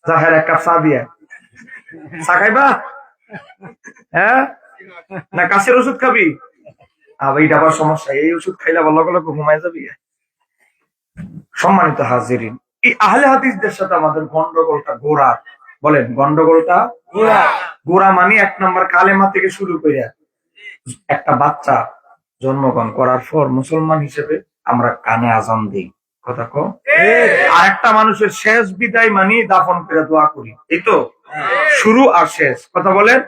জাহের এক কাপ চা দিয়া, চা খাইবা? হ্যাঁ না কাছের ওষুধ খাবি? এইটা আবার সমস্যা, এই ওষুধ খাইলে ভালো ভালো ঘুমাই যাবি। সম্মানিত হাজিরিন, এই আহলে হাদিসদের সাথে আমাদের গন্ডগোলটা গোড়া। বলেন গন্ডগোলটা গোড়া মানে 1 নম্বর কালেমা থেকে শুরু করে, একটা বাচ্চা জন্মগ্রহণ করার পর মুসলমান হিসেবে আমরা কানে আজান দিই। কথা কো? আর একটা মানুষের শেষ বিদায় মানে দাফন করে দোয়া করি। এই তো শুরু আর শেষ। কথা বলেন,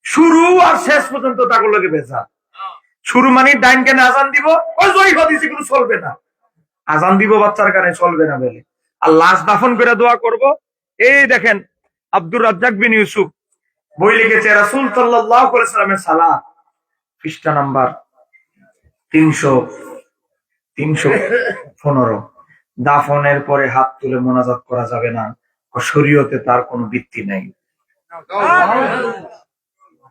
শুরু আর শেষ পর্যন্ত তাগুলোকে বেচা। শুরু মানে ডাইন কানে আজান দিব, ওই জয়ী হাদিসে কিন্তু চলবে না। আজান দিব বাচ্চার কানে, চলবে না বলে। আর লাশ দাফন করে দোয়া করব। এই দেখেন আব্দুর রাজ্জাক বিন ইউসুফ বই লিখেছে, রাসূল সাল্লাল্লাহু আলাইহি ওয়াসাল্লামের সালাত, পৃষ্ঠা নাম্বার 315। দাফনের পরে হাত তুলে মোনাজাত করা যাবে না, শরীয়তে তার কোনো ভিত্তি নেই।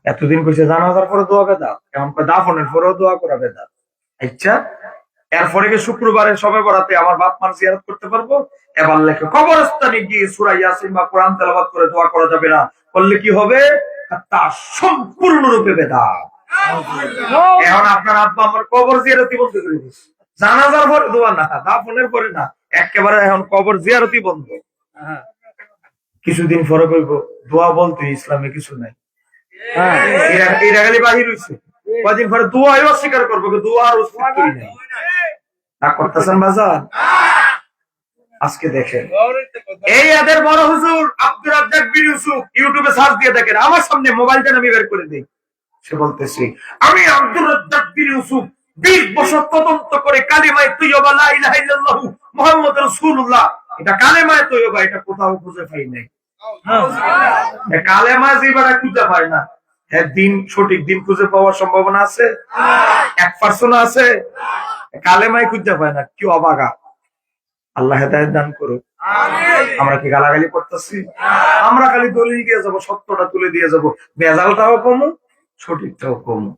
এতদিন কইছে জানাজার পরে দোয়া বেদা, এখন দাফনের পরেও দোয়া করা বেদা। আচ্ছা, এরপরে কি শুক্রবারে সবে বরাতে আমার বাপ মার জিয়ারত করতে পারবো? এবার লেখে কবরস্থানে গিয়ে সূরা ইয়াসিন বা কোরআন তেলাওয়াত করে দোয়া করা যাবে না, করলে কি হবে? তা সম্পূর্ণরূপে বেদাত। এখন আপনার আব্বা আমার কবর জিয়ারতি বন্ধ করে দিচ্ছে, জানাজার পরে দোয়া না, দাফনের পরে না, একেবারে এখন কবর জিয়ারতি বন্ধ। কিছুদিন পরে কইব দোয়া বলতে ইসলামে কিছু নাই, এরা খালি বাহির হইছে। কদিন পরে দোয়াই অস্বীকার করবো, দোয়ার অস্তিত্বই নাই। তা করতেছেন বাজার। আজকে দেখেন এই এদের বড় হুজুর আব্দুর রাজ্জাক বিন ইউসুফ, ইউটিউবে সার্চ দিয়ে দেখেন, আমার সামনে মোবাইলটা আমি বের করে দিই, সে বলতেছি আমি আব্দুর রাজ্জাক বিন ইউসুফ 20 বছর তদন্ত করে কালিমায়ে তৈয়বা লা ইলাহা ইল্লাল্লাহু মুহাম্মাদুর রাসূলুল্লাহ, এটা কালেমায়ে তৈয়বা, এটা কোথাও খুঁজে পাই নাই। কালেমা জিবাটা খুঁজে পায় না, হ্যাঁ দিন, সঠিক দিন খুঁজে পাওয়ার সম্ভাবনা আছে? 1% আছে? কালেমাই খুঁজে পায় না, কি অবাগা। আল্লাহ হেদায়েত দান করুক। আমরা কি গালাগালি করতেছি? আমরা খালি দলিল দিয়ে যাবো, সত্যটা তুলে দিয়ে যাবো, ভেজালটাও কমু, সঠিকটাও কমু।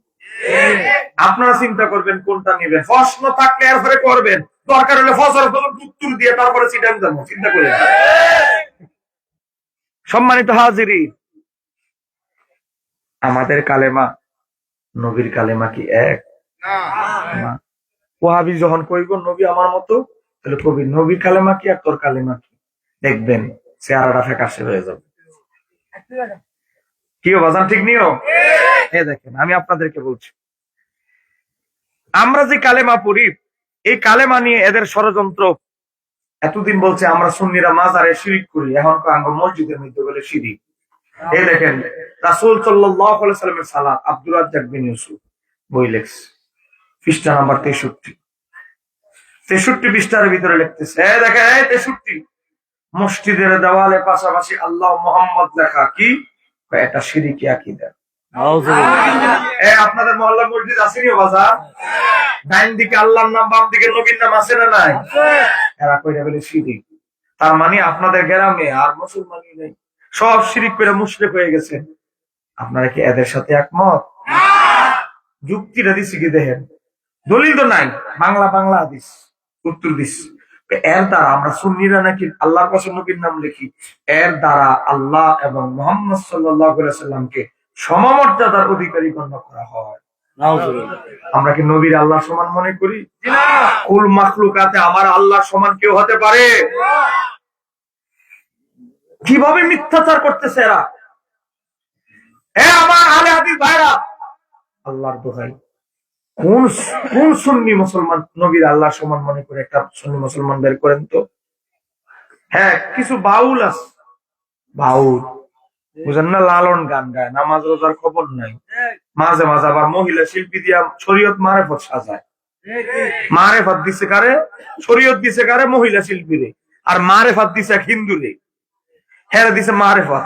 আপনারা চিন্তা করবেন কোনটা নিবেন, প্রশ্ন থাকলে এরপরে করবেন, দরকার হলে ফজর উত্তর দিয়ে তারপরে চিন্তা যাবো, চিন্তা করে। সম্মানিত হাজিরি, আমাদের কালেমা নবীর কালেমা কি এক? না। ওয়াহাবি যখন কইব নবী আমার মতো, তাহলে কবি নবীর কালেমা কি আর তোর কালেমা কি, দেখবেন চেহারাটা ফ্যাকাশে হয়ে যাবে। কি বাজান, ঠিক নিও? দেখেন আমি আপনাদেরকে বলছি, আমরা যে কালেমা পড়ি, এই কালেমা নিয়ে এদের ষড়যন্ত্র। এতদিন বলছে আমরা সুন্নিরা মাজারে শিরিক করি, এখন আমরা মসজিদের মধ্যে বলে শিরিক। এই দেখেন রাসূল সাল্লাল্লাহু আলাইহি ওয়াসাল্লামের সালাত, আব্দুর রাজ্জাক বিন ইউসুফ বই লেখছে, পৃষ্ঠা নাম্বার 63 পৃষ্ঠার ভিতরে লিখতেছে, দেখেন 63 মসজিদের দেওয়ালে পাশাপাশি আল্লাহ মুহাম্মদ লেখা, কি এটা শিরকি আকীদা। আপনাদের মহল্লা মসজিদ আসেনি বাজার, ডাইন দিকে আল্লাহর নাম, বাম দিকে নবীর নাম আছে না নাই? এরা কইরা বলে শিরিক। তার মানে আপনাদের গ্রামে আর মুসলমানই নেই, সব শিরিক করে মুশরিক হয়ে গেছে। আপনারা কি এদের সাথে একমত? যুক্তিটা দিছি কি দেখেন, দলিল তো নাই, বাংলা বাংলা হাদিস উত্তর দিস। এর দ্বারা আমরা সুন্নিরা নাকি আল্লাহর পাশে নবীর নাম লিখি, এর দ্বারা আল্লাহ এবং মুহাম্মদ সাল্লাল্লাহু আলাইহি ওয়াসাল্লামকে সমমর্যাদার অধিকারী গণ্য করা হয়। আমরা কি নবীর আল্লাহ সমান মনে করি? কুল মাখলুকাতে আমার আল্লাহ সমান কেউ হতে পারে? কিভাবে মিথ্যাচার করতেছে এরা। আমার আহলে হাদিস ভাইরা, আল্লাহর দোহাই, কোন কোন সুন্নি মুসলমান নবীর আল্লাহ সমান মনে করে একটা সুন্নি মুসলমান বের করেন তো। হ্যাঁ, কিছু বাউল আছে, বাউল বুঝেন না, লালন গান গায়, নামাজ রোজার খবর নাই, মাঝে মাঝে আবার মহিলা শিল্পী দিয়া শরীয়ত মারেফত সাজায়। মারেফত দিছে কারে? শরীয়ত দিছে কারে? মহিলা শিল্পীরে। আর মারেফত দিছে এক হিন্দুরে, হ্যাঁ দিছে মারেফত।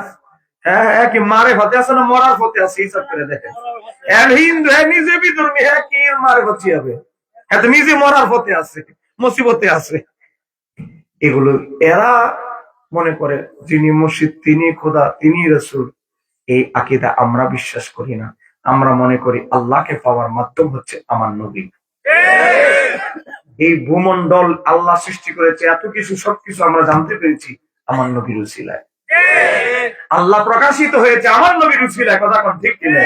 হ্যাঁ কি মারেফতে আছে না মরার ফতে আছে? হিসাব করে দেখেন, হিন্দু হ্যাঁ নিজে বিধর্মী, হ্যাঁ কি মারেফত হবে, হ্যাঁ তো নিজে মরার ফতে আছে, মুসিবতে আছে। এগুলো এরা মনে করে যিনি মুর্শিদ, তিনি খোদা, তিনি রাসূল। এই আকীদা আমরা বিশ্বাস করি না। আমরা মনে করি আল্লাহকে পাওয়ার মাধ্যম হচ্ছে আমার নবী। এই ভূমন্ডল আল্লাহ সৃষ্টি করেছে, এত কিছু সবকিছু আমরা জানতে পেরেছি আমার নবীর উসিলায়। আল্লাহ প্রকাশিত হয়েছে আমার নবীর উসিলায়, কথা কোন ঠিক কিনা?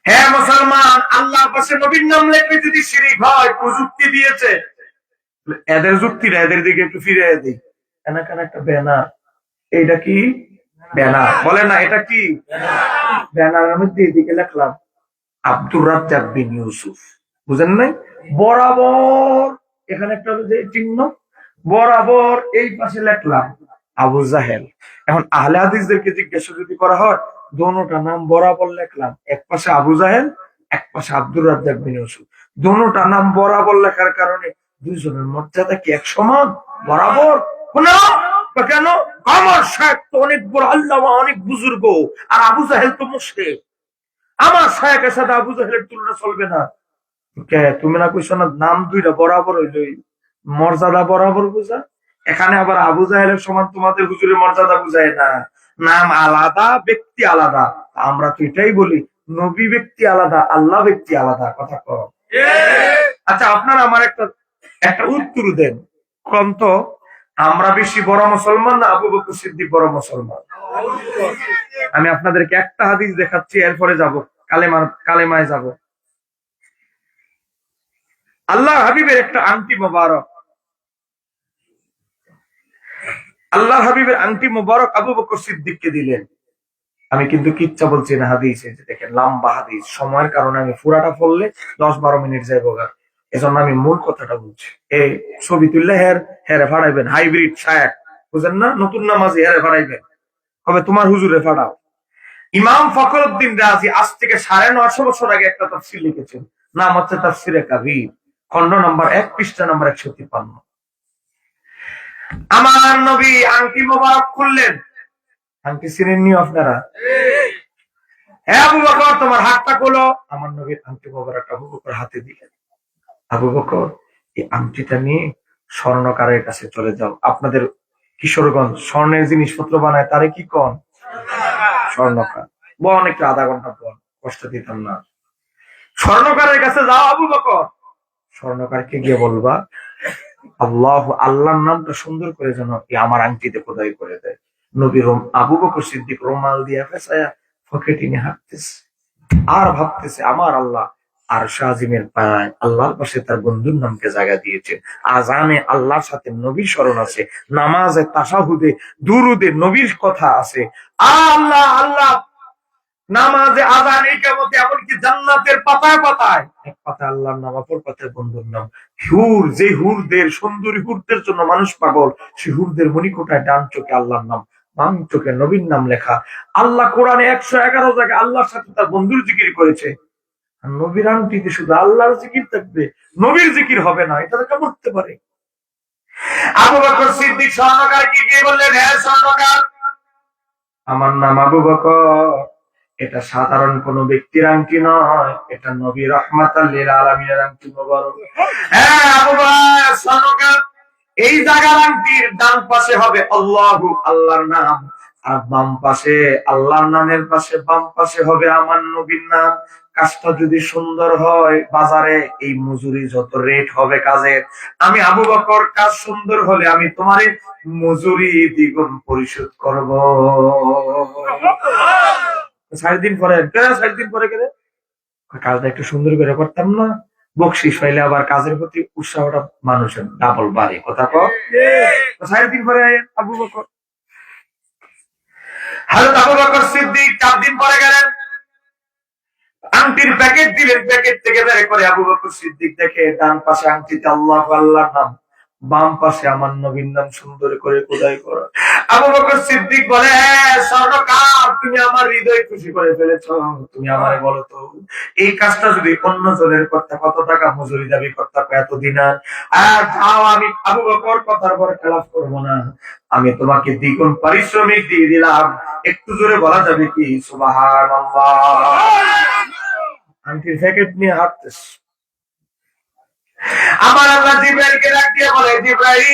হ্যাঁ মুসলমান, আল্লাহর পাশে নবীর নাম লিখলে যদি শিরিক হয়, প্রযুক্তি দিয়েছে। এদের যুক্তিটা এদের দিকে একটু ফিরে দিই। এখানে একটা ব্যানার, এইটা কি ব্যানার? বলে না এটা কি ব্যানারের মধ্যে এদিকে লিখলাম আব্দুর রাজ্জাক বিন ইউসুফ, বুঝেন নাই? বরাবর এখানে একটা চিহ্ন, বরাবর এই পাশে লিখলাম আবু জাহেল। এখন আহলে হাদিসদেরকে জিজ্ঞাসা যদি করা হয়, দোনোটা নাম বরাবর লিখলাম, এক পাশে আবু জাহেল, এক পাশে আব্দুর রাজ্জাক বিন ইউসুফ। দোনোটা নাম বরাবর লেখার কারণে দুইজনের মর্যাদা কি এক সমান? বরাবর। কেন? আমার শায়েখ তো অনেক বড় আল্লাহ, অনেক বুজুর্গ, আর আবু জাহেল তো মুশরিক। আমার শায়েখের সাথে আবু জাহেলের তুলনা চলবে না। তুমি না কইছো না নাম দুইটা বরাবর হইল, মর্যাদা বরাবর বুঝা? এখানে আবার আবু জাহেলের সমান তোমাদের হুজুরের মর্যাদা বুঝায় না, নাম আলাদা ব্যক্তি আলাদা। আমরা তো এটাই বলি, নবী ব্যক্তি আলাদা, আল্লাহ ব্যক্তি আলাদা। কথা কও। আচ্ছা, আপনারা আমার একটা একটা উত্তর দেন, কোন তো আমরা বেশি বড় মুসলমান না আবু বকর সিদ্দিক বড় মুসলমান? আমি আপনাদেরকে একটা হাদিস দেখাচ্ছি, এরপরে যাব কালেমায় যাব। আল্লাহ হাবিবের একটা আংটি মোবারক, আল্লাহ হাবিবের আংটি মোবারক আবু বকর সিদ্দিককে দিলেন। আমি কিন্তু কিচ্ছা বলছি না, হাদিস দেখেন, লম্বা হাদিস, সময়ের কারণে আমি পুরাটা পড়লে 10-12 মিনিট যাইবো গা, এজন্য আমি মূল কথাটা বলছি। এই ছবি তুললে হেরে ফাড়াইবেন, হাইব্রিড শায়াক বুঝেন না, নতুন নামাজি হেরে ফাড়াইবেন, হবে তোমার হুজুরে ফাড়াও। ইমাম ফখরুদ্দিন রাজি আজ থেকে 950 বছর আগে একটা তাফসীর লিখেছেন, নাম হচ্ছে তাফসীরে কাবীর, খন্ড নম্বর 1, পৃষ্ঠা নম্বর 153। আমার নবী আংটি মোবারক খুললেন, আংটি চিনেননি আপনারা? হ্যাঁ আবু বকর, তোমার হাতটা খোলো। আমার নবীর আংটি মোবারক আবু বকর হাতে দিলেন। আবু বকর, এই আংটিটা নিয়ে স্বর্ণকারের কাছে চলে যাও। আপনাদের কিশোরগঞ্জ স্বর্ণের জিনিসপত্র বানায়, তারে কি কন? স্বর্ণকার। বন একটু আধা ঘন্টা পর, কষ্ট দিতাম না। স্বর্ণকারের কাছে যাও আবু বকর, স্বর্ণকারকে গিয়ে বলবা আল্লাহর নামটা সুন্দর করে যেন আমার আংটিতে খোদাই করে দেয়। নবী আবু বকর সিদ্দিক রুমাল দিয়ে ফেসায়া পকেটে নিয়ে হাঁটতেছে আর ভাবতেছে, আমার আল্লাহ আর শাহিমের পায় আল্লাহর পাশে তার বন্ধুর নামকে জায়গা দিয়েছে। আজানে আল্লাহর সাথে নবীর স্মরণ আছে, নামাজে তাশাহুদে দুরুদে নবীর কথা আছে। আল্লাহ আল্লাহ, নামাজে আযান ইকামতে, এমনকি জান্নাতের পাতায় পাতায় এক পাতায় আল্লাহর নাম, অপর পাতায় বন্ধুর নাম। হুর, যে হুরদের সুন্দরী হুরদের জন্য মানুষ পাগল, সেই হুরদের মণিকোটায় ডান চোখে আল্লাহর নাম, বাম চোখে নবীর নাম লেখা। আল্লাহ কোরআনে 111 জায়গায় আল্লাহর সাথে তার বন্ধুর জিকির করেছে। আর নবীর আংটিতে শুধু আল্লাহর জিকির থাকবে, নবীর জিকির হবে না, এটা কেমন হতে পারে? আবু বকর সিদ্দিক স্বর্ণকারকে গিয়ে বললেন, হ্যাঁ স্বর্ণকার, আমার নাম আবু বকর, এটা সাধারণ কোন ব্যক্তির আংটি নয়, এটা নবী রাহমাতাল লিল আলামিনের আংটি মোবারক। হ্যাঁ আবু বকর স্বর্ণকার, এই জায়গার আংটির ডান পাশে হবে আল্লাহু, আল্লাহর নাম, আর বাম পাশে আল্লাহর নামের পাশে বাম পাশে হবে আমার নবীর নাম। কাজটা যদি সুন্দর হয়, বাজারে এই মজুরি যত রেট হবে কাজের, আমি আবু বকর কাজ সুন্দর হলে আমি তোমার মজুরি দ্বিগুণ পরিশোধ করব। 4 দিন পরে, 4 দিন পরে গেলে কাজটা একটু সুন্দর করে করতাম না, বকশিস পাইলে আবার কাজের প্রতি উৎসাহটা মানুষের ডাবল বাড়ে। কথা কও। 4 দিন পরে আবু বকর, হযরত আবু বকর সিদ্দিক 4 দিন পরে গেলেন, আংটির প্যাকেট দিলেন, প্যাকেট থেকে বের করে আবু বকর সিদ্দিক দেখে ডান পাশে আংটিতে আল্লাহ আল্লাহর নাম, বাম পাশে আমার নবীর নাম সুন্দর করে খোদাই করা। আবু বকর সিদ্দিক বলে, স্বর্ণকার, তুমি আমার হৃদয় খুশি করে ফেলেছো, তুমি আমারে বলো তো, এই কাজটা যদি অন্য জনের করতে কত টাকা মজুরি দাবি করতে? এত দিনার। আর যাও, আমি আবু বকর কথার পর খেলাফ করবো না, আমি তোমাকে দ্বিগুণ পারিশ্রমিক দিয়ে দিলাম। একটু জোরে বলা যাবে কি সুবহানাল্লাহ? আংটির প্যাকেট নিয়ে হাঁটতেছে। আমার আল্লাহ জিবরাইলকে ডাক দিয়ে বলে, জিবরাইল,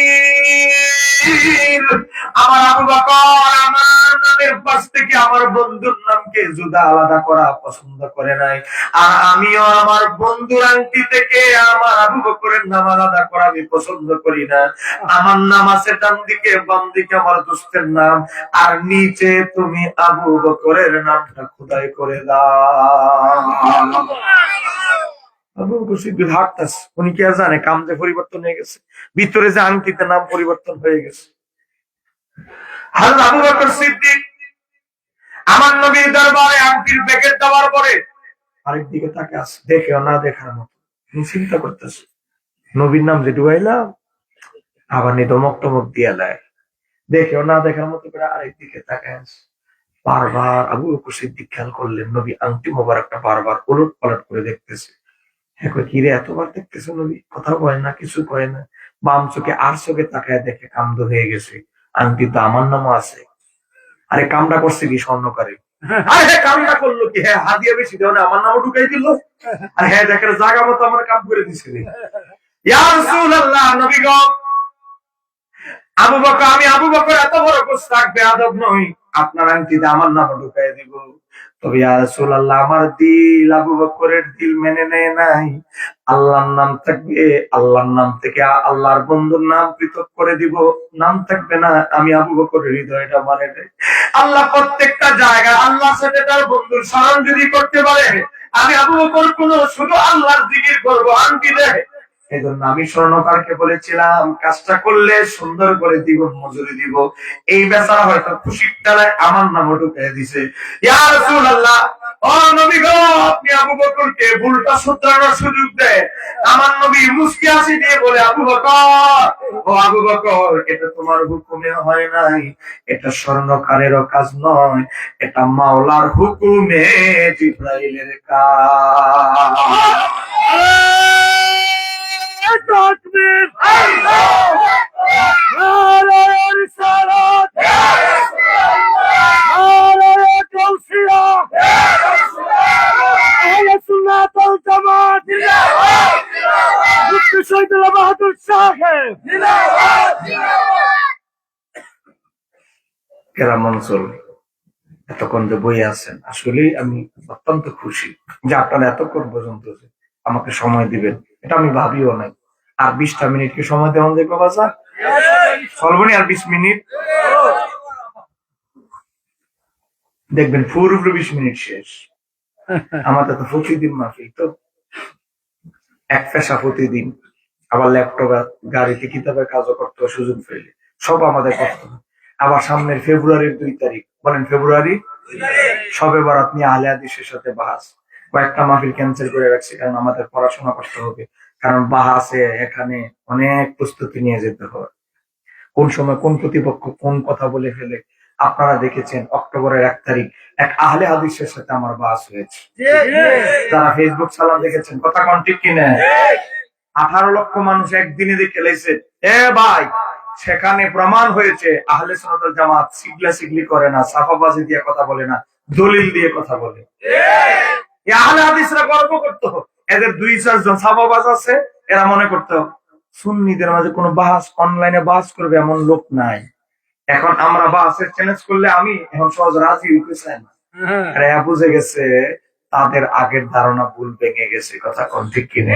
আমার আবু বকর আমার নামের পাশ থেকে আমার বন্ধুর নামকে জুদা আলাদা করা পছন্দ করে নাই, আর আমিও আমার বন্ধুর আংটি থেকে আমার আবু বকরের নাম আলাদা করা আমি পছন্দ করি না। আমার নাম আছে ডান দিকে, বাম দিকে আমার দোস্তের নাম, আর নিচে তুমি আবু বকরের নামটা খোদাই করে দাও। আবু বকর সিদ্দিক হাঁটতেছে, উনি কি আর জানে কাম যে পরিবর্তন হয়ে গেছে, ভিতরে যে আংটিতে নাম পরিবর্তন হয়ে গেছে। হযরত আবু বকর সিদ্দিক আমার নবীর দরবারে আংটির প্যাকেট দেওয়ার পরে আরেক দিকে তাকে আছে, দেখেও না দেখার মতো চিন্তা করতেছে, নবীর নাম যে ডুবাইলাম, আবার নি ধমক টমক দিয়া দেয়, দেখেও না দেখার মতো করে আরেক দিকে তাকায় আছে। বারবার আবু বকর সিদ্দিক খেয়াল করলেন, নবী আংটি মোবারকটা বারবার উলট পালট করে দেখতেছে। কিরে এতবার দেখতেছে, নবী কথা কয় না, কিছু কয় না, বাম চোখে আর চোখে তাকায় দেখে কামদ হয়ে গেছে, আংটি তো আমার নামও আছে। আরে কামটা করছে কি স্বর্ণকারে? আরে কামটা করলো কি? হ্যাঁ, হাদিয়া বেশি দেওয়া, আমার নামও ঢুকাই দিল, আর হ্যাঁ দেখেন জায়গা মতো আমার কাম করে দিচ্ছে। ইয়া রাসূলুল্লাহ, নবী গো, আবু বকর, আমি আবু বকর এত বড় গোস্তাক বেয়াদব নই, আপনার আংটিতে আমার নাম ঢুকাই দিব। তবে ইয়া রাসূলুল্লাহ, আমার দিল আবু বকরের দিল মেনে নেয় নাই। আল্লাহর নাম থাকবে, আল্লাহর নাম থেকে আল্লাহর বন্ধুর নাম পৃথক করে দিব, নাম থাকবে না। আমি আবু বকরের হৃদয়টা মানে নেই। আল্লাহ প্রত্যেকটা জায়গায় আল্লাহর সাথে তার বন্ধুর স্মরণ যদি করতে পারে, আমি আবু বকর কোন শুধু আল্লাহর জিকির করবো, আংটি দেয়। এই জন্য আমি স্বর্ণকারকে বলেছিলাম, কাজটা করলে সুন্দর করে দিব, মজুরি দিব। এই বেচারা হয়তো খুশির টানায় আমার নামও ঢুকিয়ে দিছে। ইয়া রাসূলুল্লাহ, ও নবী গো, আপনি আবু বকরকে ভুলটা শুধরানোর সুযোগ দেয়। আমার নবী মুস্কি হাসি দিয়ে বলে, আবু বকর, ও আবু বকর, এটা তোমার হুকুমে হয় নাই, এটা স্বর্ণকারেরও কাজ নয়, এটা মাওলার হুকুমে জিবরাইলের কাজ। تكبير نعرة رسالات نعرة توصية أهل السنة والجماعة مفتي شهيد البهدل الشاهد কেরাম মনসুর, এতক্ষণ যে বই আছেন, আসলে আমি অত্যন্ত খুশি যে আপনারা এতক্ষণ পর্যন্ত যে আমাকে সময় দিবেন, এটা আমি ভাবিও নাই। আর 20টা মিনিট কি সময় দেওয়া যাবে বাজার? চলবনি আর 20 মিনিট? দেখবেন পুরো 20 মিনিট শেষ। আমাদের তো প্রতিদিন মাফিক, তো এক পেশা প্রতিদিন, আবার ল্যাপটপ, গাড়িতে কিতাবের কাজও করতে হয়, সুযোগ পেলে সব আমাদের করতে হয়। আবার সামনের ফেব্রুয়ারির 2 তারিখ, বলেন ফেব্রুয়ারি সবে বরাত নিয়ে আহলে হাদিসের সাথে বাহাস। কয়েকটা মাহফিল ক্যান্সেল করে রাখছি, কারণ আমাদের পড়াশোনা করতে হবে। কারণ বাহাসে এখানে অনেক প্রস্তুতি নিয়ে যেতে হয়, কোন সময় কোন প্রতিপক্ষ কোন কথা বলে ফেলে। আপনারা দেখেছেন অক্টোবরের 1 তারিখ এক আহলে হাদিসের সাথে আমার বাস হয়েছে। যারা ফেসবুক চালান দেখেছেন, কথা কোন ঠিক কিনা? 18 লক্ষ মানুষ একদিনে দেখে লেছে। এ ভাই, সেখানে প্রমাণ হয়েছে আহলে সুন্নাত ওয়াল জামাত সিগলা সিগলি করে না, সাফাবাজি দিয়ে কথা বলে না, দলিল দিয়ে কথা বলে। এই আহলে হাদিসরা গর্ব করতো, এদের 2-4 জন সাফাবাজ আছে, এরা মনে করতো সুন্নিদের মাঝে কোনো বাহাস, অনলাইনে বাহাস করবে এমন লোক নাই। এখন আমরা বাহাসের চ্যালেঞ্জ করলে আমি এখন সহজ রাজি হইতে চাই না। এরা বুঝে গেছে তাদের আগের ধারণা ভুল ভেঙে গেছে, কথা কোন ঠিক কিনা?